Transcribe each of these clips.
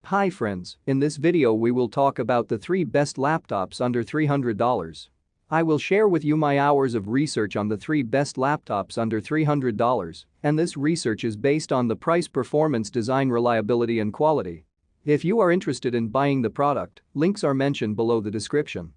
Hi friends, in this video we will talk about the 3 best laptops under $300. I will share with you my hours of research on the 3 best laptops under $300, and this research is based on the price, performance, design, reliability and quality. If you are interested in buying the product, links are mentioned below the description.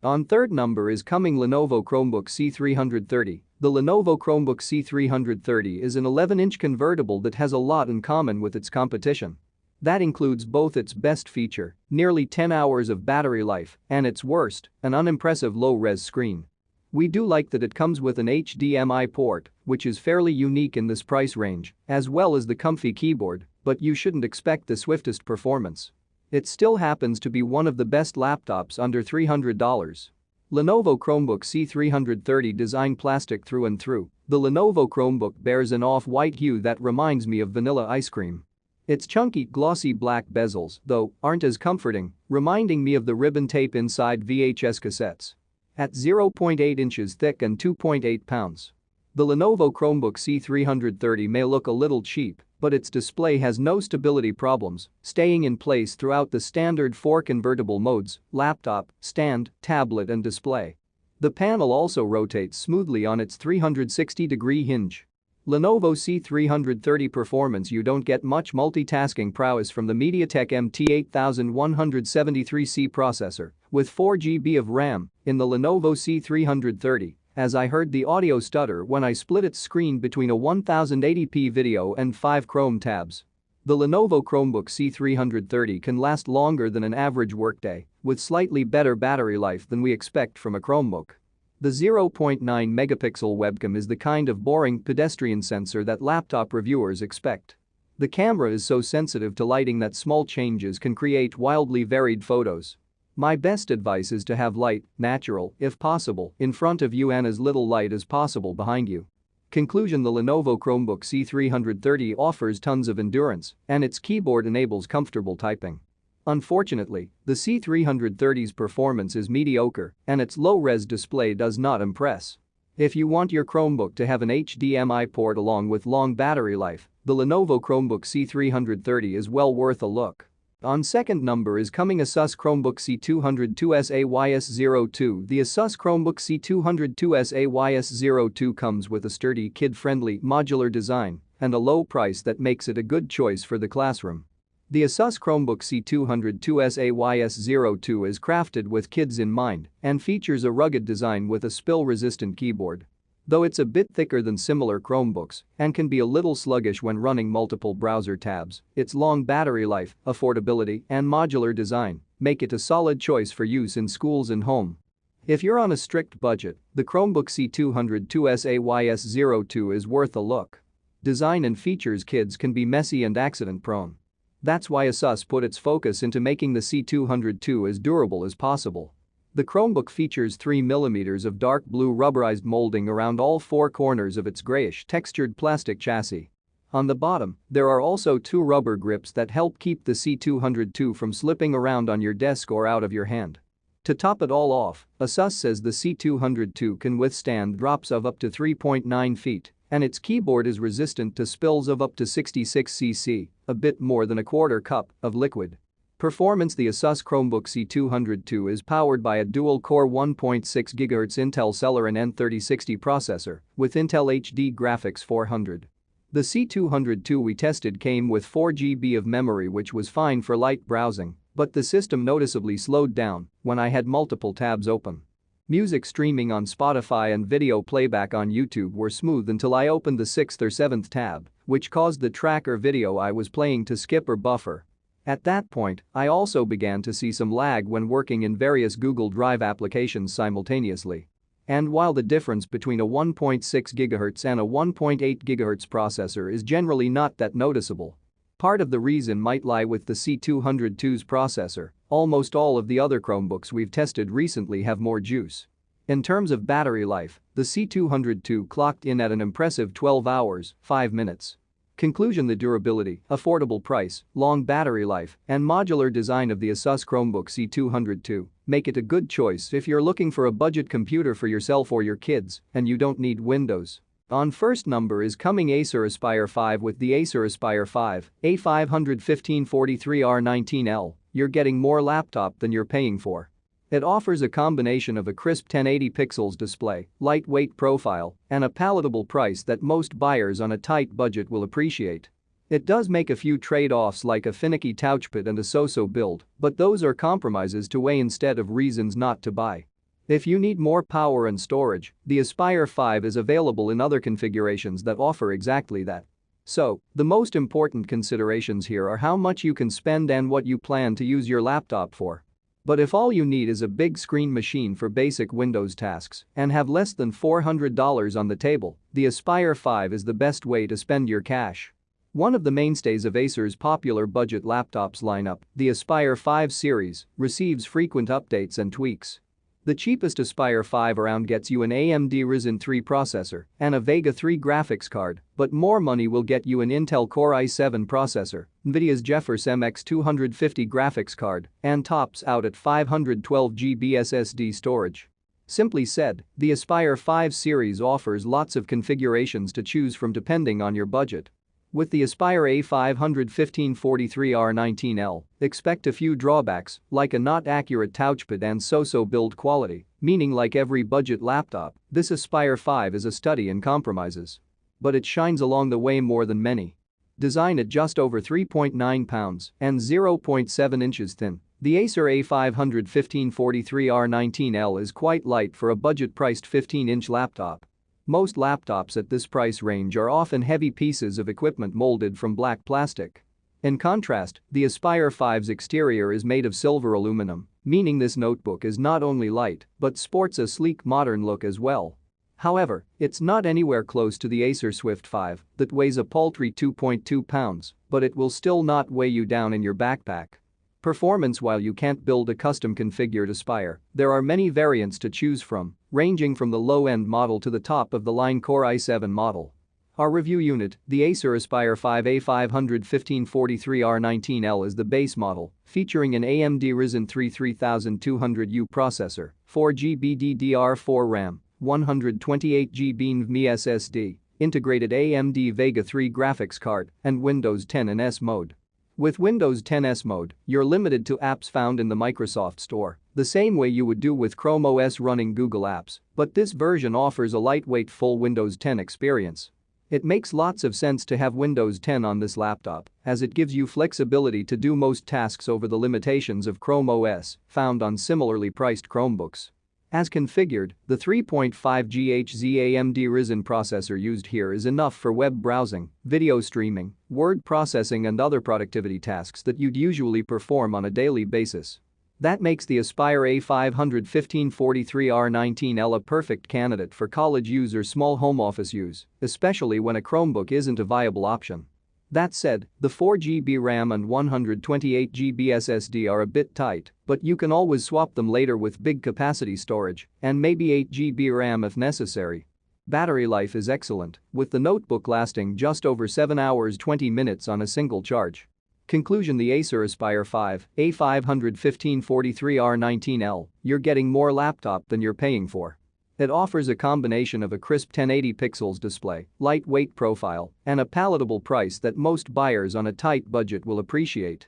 On third number is coming Lenovo Chromebook C330. The Lenovo Chromebook C330 is an 11-inch convertible that has a lot in common with its competition. That includes both its best feature, nearly 10 hours of battery life, and its worst, an unimpressive low-res screen. We do like that it comes with an HDMI port, which is fairly unique in this price range, as well as the comfy keyboard, but you shouldn't expect the swiftest performance. It still happens to be one of the best laptops under $300. Lenovo Chromebook C330 design plastic through and through. The Lenovo Chromebook bears an off-white hue that reminds me of vanilla ice cream. Its chunky, glossy black bezels, though, aren't as comforting, reminding me of the ribbon tape inside VHS cassettes. At 0.8 inches thick and 2.8 pounds. The Lenovo Chromebook C330 may look a little cheap, but its display has no stability problems, staying in place throughout the standard 4 convertible modes: laptop, stand, tablet and display. The panel also rotates smoothly on its 360-degree hinge. Lenovo C330 performance. You don't get much multitasking prowess from the MediaTek MT8173C processor with 4 GB of RAM in the Lenovo C330, as I heard the audio stutter when I split its screen between a 1080p video and 5 Chrome tabs. The Lenovo Chromebook C330 can last longer than an average workday, with slightly better battery life than we expect from a Chromebook. The 0.9 megapixel webcam is the kind of boring pedestrian sensor that laptop reviewers expect. The camera is so sensitive to lighting that small changes can create wildly varied photos. My best advice is to have light, natural, if possible, in front of you and as little light as possible behind you. Conclusion: the Lenovo Chromebook C330 offers tons of endurance, and its keyboard enables comfortable typing. Unfortunately, the C330's performance is mediocre, and its low-res display does not impress. If you want your Chromebook to have an HDMI port along with long battery life, the Lenovo Chromebook C330 is well worth a look. On second number is coming Asus Chromebook C202SAYS02. The Asus Chromebook C202SAYS02 comes with a sturdy, kid-friendly, modular design and a low price that makes it a good choice for the classroom. The Asus Chromebook C202SAYS02 is crafted with kids in mind and features a rugged design with a spill-resistant keyboard. Though it's a bit thicker than similar Chromebooks and can be a little sluggish when running multiple browser tabs, its long battery life, affordability, and modular design make it a solid choice for use in schools and home. If you're on a strict budget, the Chromebook C202SAYS02 is worth a look. Design and features: kids can be messy and accident-prone. That's why Asus put its focus into making the C202 as durable as possible. The Chromebook features 3mm of dark blue rubberized molding around all 4 corners of its grayish textured plastic chassis. On the bottom, there are also 2 rubber grips that help keep the C202 from slipping around on your desk or out of your hand. To top it all off, Asus says the C202 can withstand drops of up to 3.9 feet, and its keyboard is resistant to spills of up to 66 cc, a bit more than a quarter cup, of liquid. Performance: the Asus Chromebook C202 is powered by a dual-core 1.6 GHz Intel Celeron N3060 processor with Intel HD Graphics 400. The C202 we tested came with 4 GB of memory, which was fine for light browsing, but the system noticeably slowed down when I had multiple tabs open. Music streaming on Spotify and video playback on YouTube were smooth until I opened the 6th or 7th tab, which caused the track or video I was playing to skip or buffer. At that point, I also began to see some lag when working in various Google Drive applications simultaneously. And while the difference between a 1.6 GHz and a 1.8 GHz processor is generally not that noticeable, part of the reason might lie with the C202's processor. Almost all of the other Chromebooks we've tested recently have more juice. In terms of battery life, the C202 clocked in at an impressive 12 hours, 5 minutes. Conclusion: the durability, affordable price, long battery life, and modular design of the Asus Chromebook C202 make it a good choice if you're looking for a budget computer for yourself or your kids and you don't need Windows. On first number is coming Acer Aspire 5. With the Acer Aspire 5 A500-1543R19L, you're getting more laptop than you're paying for. It offers a combination of a crisp 1080 pixels display, lightweight profile, and a palatable price that most buyers on a tight budget will appreciate. It does make a few trade-offs like a finicky touchpad and a so-so build, but those are compromises to weigh instead of reasons not to buy. If you need more power and storage, the Aspire 5 is available in other configurations that offer exactly that. So, the most important considerations here are how much you can spend and what you plan to use your laptop for. But if all you need is a big screen machine for basic Windows tasks and have less than $400 on the table, the Aspire 5 is the best way to spend your cash. One of the mainstays of Acer's popular budget laptops lineup, the Aspire 5 series, receives frequent updates and tweaks. The cheapest Aspire 5 around gets you an AMD Ryzen 3 processor and a Vega 3 graphics card, but more money will get you an Intel Core i7 processor, Nvidia's GeForce MX 250 graphics card, and tops out at 512 GB SSD storage. Simply said, the Aspire 5 series offers lots of configurations to choose from depending on your budget. With the Aspire A500-1543R19L, expect a few drawbacks, like a not accurate touchpad and so-so build quality, meaning like every budget laptop, this Aspire 5 is a study in compromises. But it shines along the way more than many. Designed at just over 3.9 pounds and 0.7 inches thin, the Acer A500-1543R19L is quite light for a budget-priced 15-inch laptop. Most laptops at this price range are often heavy pieces of equipment molded from black plastic. In contrast, the Aspire 5's exterior is made of silver aluminum, meaning this notebook is not only light but sports a sleek modern look as well. However, it's not anywhere close to the Acer Swift 5 that weighs a paltry 2.2 pounds, but it will still not weigh you down in your backpack. Performance. While you can't build a custom configured Aspire, there are many variants to choose from, ranging from the low-end model to the top-of-the-line Core i7 model. Our review unit, the Acer Aspire 5 A500-1543R19L is the base model, featuring an AMD Ryzen 3 3200U processor, 4GB DDR4 RAM, 128GB NVMe SSD, integrated AMD Vega 3 graphics card, and Windows 10 in S mode. With Windows 10 S mode, you're limited to apps found in the Microsoft Store, the same way you would do with Chrome OS running Google apps, but this version offers a lightweight full Windows 10 experience. It makes lots of sense to have Windows 10 on this laptop, as it gives you flexibility to do most tasks over the limitations of Chrome OS found on similarly priced Chromebooks. As configured, the 3.5 GHz AMD Ryzen processor used here is enough for web browsing, video streaming, word processing and other productivity tasks that you'd usually perform on a daily basis. That makes the Aspire A500-1543R19L a perfect candidate for college use or small home office use, especially when a Chromebook isn't a viable option. That said, the 4GB RAM and 128GB SSD are a bit tight, but you can always swap them later with big capacity storage and maybe 8GB RAM if necessary. Battery life is excellent, with the notebook lasting just over 7 hours 20 minutes on a single charge. Conclusion. The Acer Aspire 5 A500-1543R19L, you're getting more laptop than you're paying for. It offers a combination of a crisp 1080 pixels display, lightweight profile, and a palatable price that most buyers on a tight budget will appreciate.